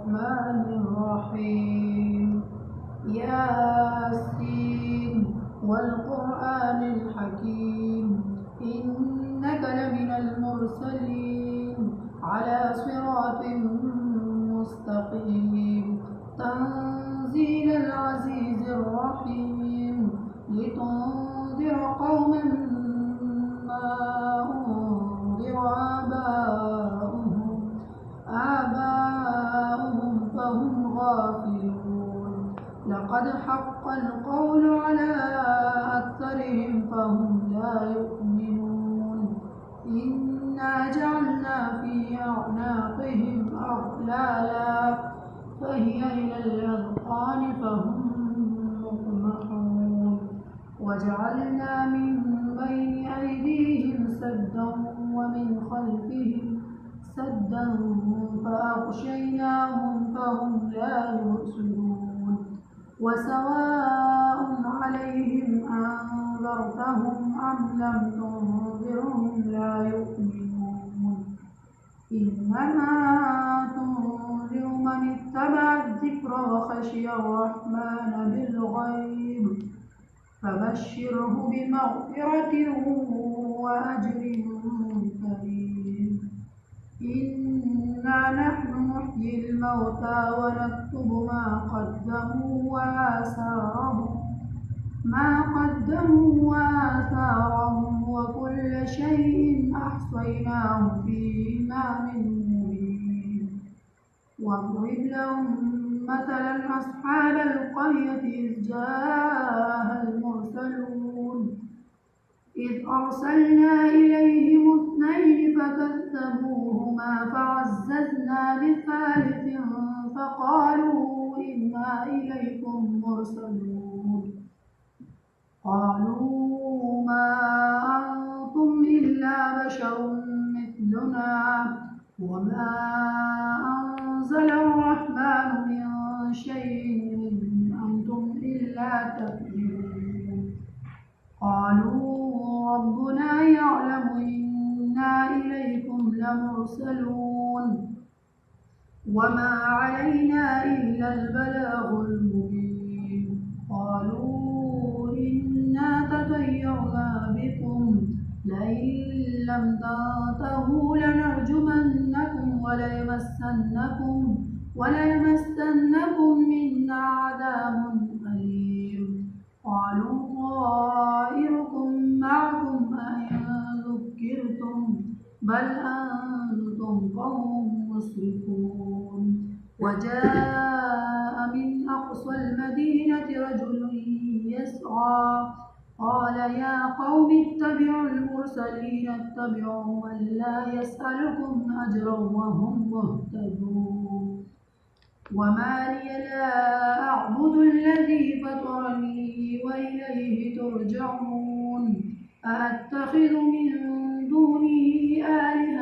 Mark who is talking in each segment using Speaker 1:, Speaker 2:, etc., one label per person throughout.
Speaker 1: الرحمن الرحيم ياسين والقرآن الحكيم إنك لمن المرسلين على صراط مستقيم تنزيل العزيز الرحيم لتنذر قوما ما أنذر آباؤهم فهم غافلون لقد حق القول على أكثرهم فهم لا يؤمنون إنا جعلنا في أعناقهم أغلالا فهي إلى الأذقان فهم مقمحون وجعلنا من بين أيديهم سدا ومن خلفهم سدا فأغشيناهم فهم لا يبصرون وسواء عليهم أنذرتهم أم لم تنذرهم لا يؤمنون إنما تنذر من اتبع الذكر وخشي الرحمن بالغيب فبشره بمغفرة وأجر كريم إنا نحن نحيي الموتى ونكتب ما قدموا وآثارهم وكل شيء أحصيناه في إمام مبين واضرب لهم مثلا أصحاب القرية إذ جاءها المرسلون إذ أرسلنا إليهم اثنين فكذبوهما فعززنا بثالث فقالوا إنا إليكم مرسلون قالوا ما أنتم إلا بشر مثلنا وما أنزل الرحمن من شيء إن أنتم إلا تكذبون قالوا ربنا يعلم إنا إليكم لمرسلون وما علينا إلا البلاغ المبين قالوا إنا تطيرنا بكم لئن لم تنتهوا لنرجمنكم وليمسنكم منا عذاب أليم قالوا طائركم معكم أئن ذكرتم بل أنتم قوم مسرفون وجاء من أقصى المدينة رجل يسعى قال يا قوم اتبعوا المرسلين اتبعوا من لا يسألكم أجرا وهم مهتدون وما لي لا أعبد الذي فطرني وإليه ترجعون أأتخذ من دونه آلهة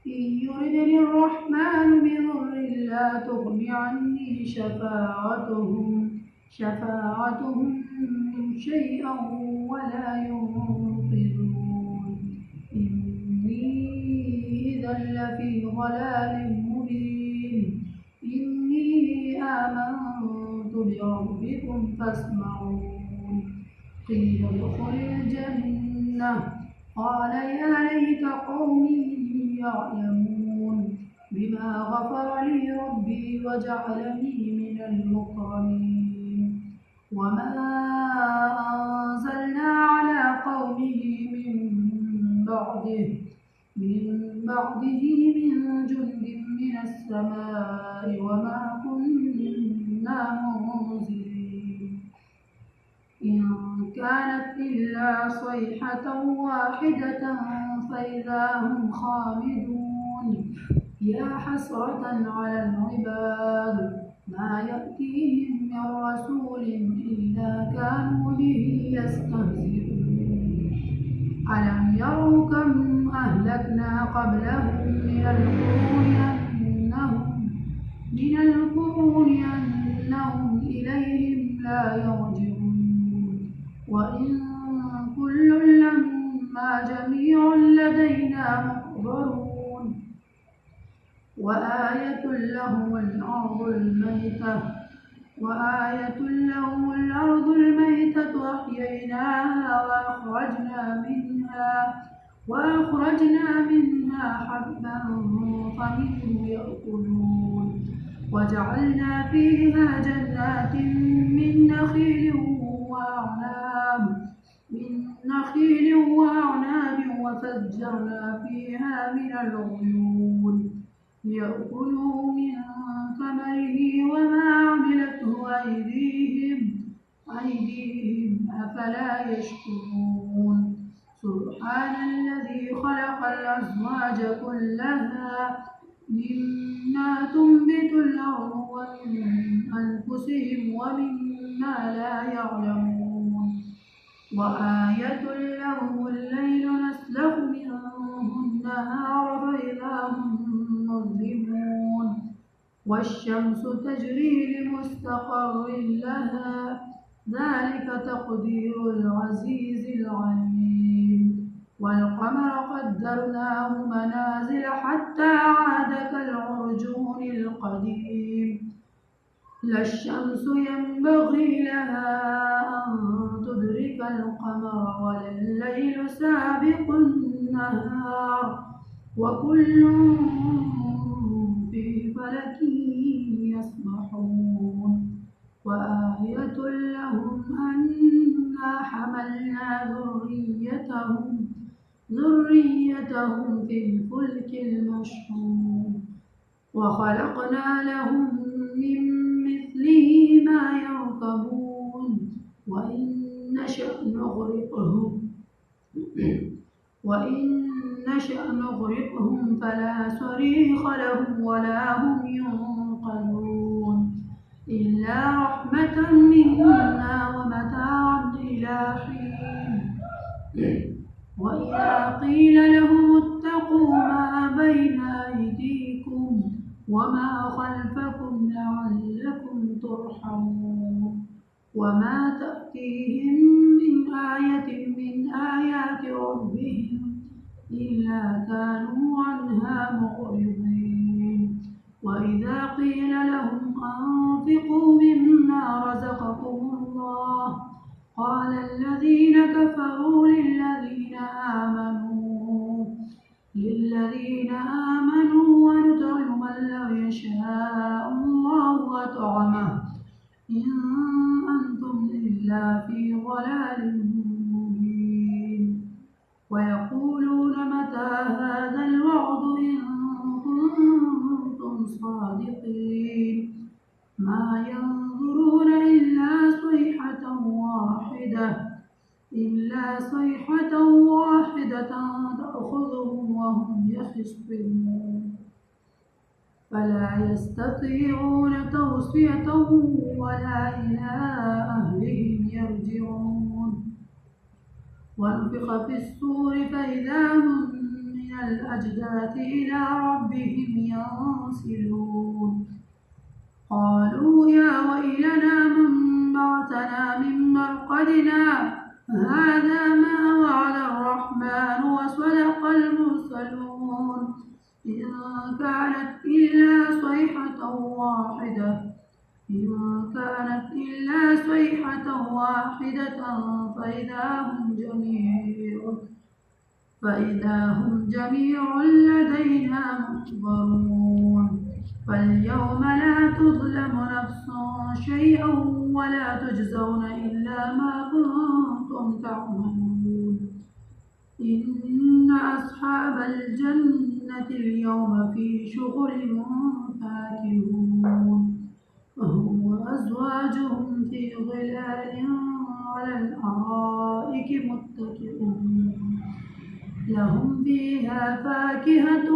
Speaker 1: إن يردني الرحمن بضر لا تغن عني شفاعتهم شيئا ولا ينقذون إني إذا لفي ضلال مبين إني آمنت بربكم فاسمعون قيل ادخل الجنة قال يا ليت قومي يعلمون بما غفر لي ربي وجعلني من المكرمين وما أنزلنا على قومه من بعده من جند من السماء وما كنا منزلين إن كانت إلا صيحة واحدة فإذا هم خامدون يا حسرة على العباد ما يأتيهم من رسول إلا كانوا به يستهزئون ألم يروا كم أهلكنا قبلهم من القرون أنهم إليهم لا يرجعون وإن كل لما جميع لدينا محضرون وآية لهم الأرض الميتة أحييناها وأخرجنا منها حبا فمنه يأكلون وجعلنا فيها جنات من نخيل وأعناب وفجرنا فيها من العيون ليأكلوا من ثمره وما عملته أيديهم أفلا يشكرون سبحان الذي خلق الأزواج كلها مما تنبت الأرض ومن أنفسهم ومما لا يعلمون وآية لهم الليل نسلخ منه النهار فإذا هم مظلمون والشمس تجري لمستقر لها ذلك تقدير العزيز العليم والقمر قدرناه منازل حتى عاد كالعرجون القديم لا الشمس ينبغي لها أن تدرك القمر ولا الليل سابق النهار وكل في فلك يسبحون وآية لهم أنا حملنا ذريتهم في الفلك المشحون وخلقنا لهم من مثله ما يركبون وإن نشأ نغرقهم فلا صريخ لهم ولا هم ينقذون إلا رحمة منا ومتاعا إلى حين وإذا قيل لهم اتقوا ما بين أيديكم وما خلفكم لعلكم ترحمون وما تأتيهم من آية من آيات ربهم إلا كانوا عنها معرضين وإذا قيل لهم أنفقوا مما رزقكم الله قال الذين كفروا للذين آمنوا ونطعم من لو يشاء الله أطعمه إن أنتم إلا في ضلال مبين ويقولون متى هذا الوعد إن كنتم صادقين ما ينظرون إلا صيحة واحدة تأخذهم وهم يخصمون فلا يستطيعون توصية ولا إلى أهلهم يرجعون ونفخ في الصور فإذا هم من الأجداث إلى ربهم ينسلون قالوا يا ويلنا من بعثنا من مرقدنا هذا ما وعد الرحمن وصدق المرسلون إن كانت إلا صيحة واحدة فإذا هم جميع لدينا محضرون فاليوم لا تظلم نفس شيئا ولا تجزون إلا ما كنتم تعملون إن أصحاب الجنة اليوم في شغل فاكهون وهم وأزواجهم في ظلال على الأرائك متكئون لهم فيها فاكهة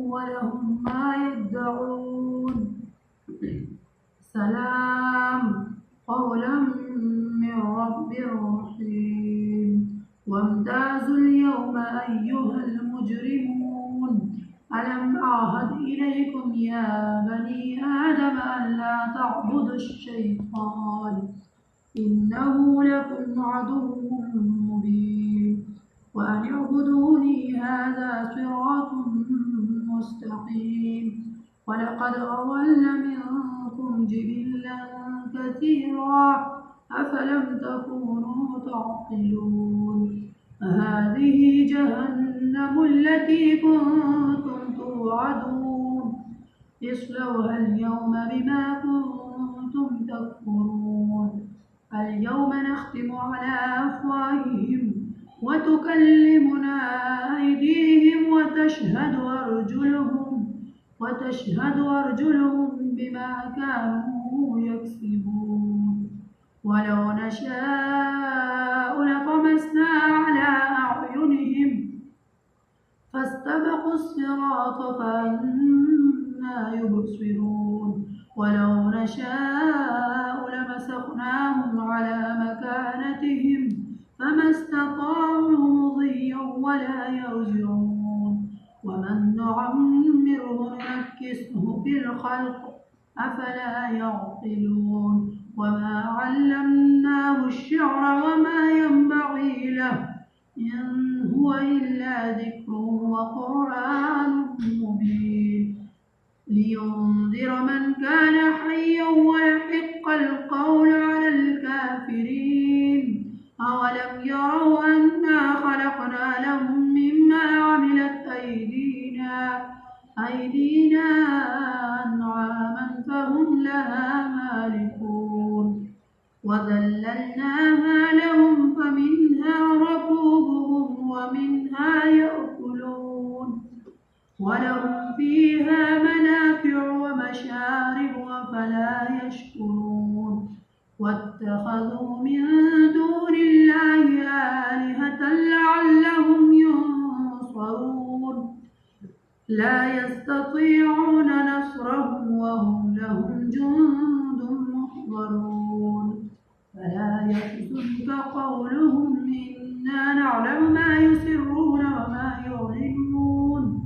Speaker 1: ولهم ما يدعون سلام قولا من رب رحيم وامتازوا اليوم أيها المجرمون ألم أعهد إليكم يا بني آدم ألا تعبدوا الشيطان إنه لكم عدو مبين وأن اعبدوني هذا صراط مستقيم ولقد أضل منكم جبلا كثيرا أفلم تكونوا تعقلون هذه جهنم التي كنتم توعدون اصلوها اليوم بما كنتم تكفرون اليوم نختم على أفواههم وتكلمنا أيديهم وتشهد أرجلهم بما كانوا يكسبون ولو نشاء لطمسنا على أعينهم فاستبقوا الصراط فأنى يبصرون ولو نشاء لمسخناهم على مكانتهم فما استطاعوا مضيا ولا يرجعون ومن نعمره ننكسه في الخلق أفلا يعقلون وما علمناه الشعر وما ينبغي له إن هو إلا ذكر وقرآن مبين لينذر من كان حيا ويحق القول على الكافرين أولم يروا أنا خلقنا لهم مما عملت أيدينا أنعاما فهم لها مالكون وذللناها لهم فمنها ركوبهم ومنها يأكلون ولهم فيها منافع ومشارب أفلا يشكرون واتخذوا من دون الله آلهة لعلهم ينصرون لا يستطيعون نصرهم وهم لهم جند محضرون فلا يحزنك قولهم إنا نعلم ما يسرون وما يعلنون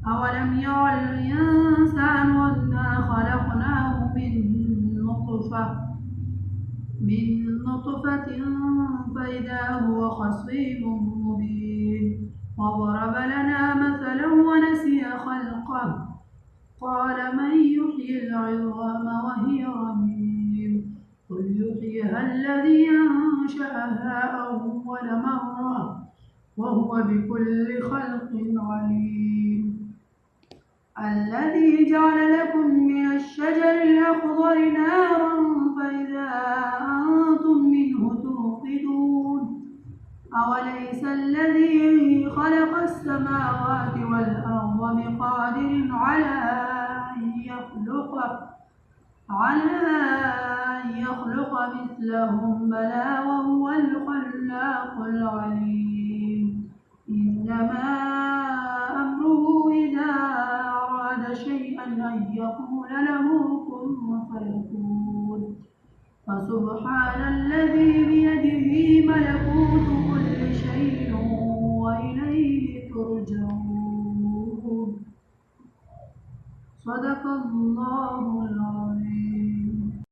Speaker 1: أولم ير الإنسان أنا خلقناه من نطفة فإذا هو خصيم مبين وضرب لنا مثلا ونسي خلقه قال من يحيي العظام وهي رميم قل يحييها الذي أنشأها أول مرة وهو بكل خلق عليم الذي جعل لكم من الشجر الأخضر نارا فإذا أنتم منه توقدون أوليس الذي خلق السماوات والأرض بقادر على أن يخلق مثلهم بلى وهو الخلاق العليم إنما أمره إذا أراد شيئا أن يقول له كن فيكون فسبحان الذي بيده ملكوت كل شيء وإليه ترجعون صدق الله العظيم.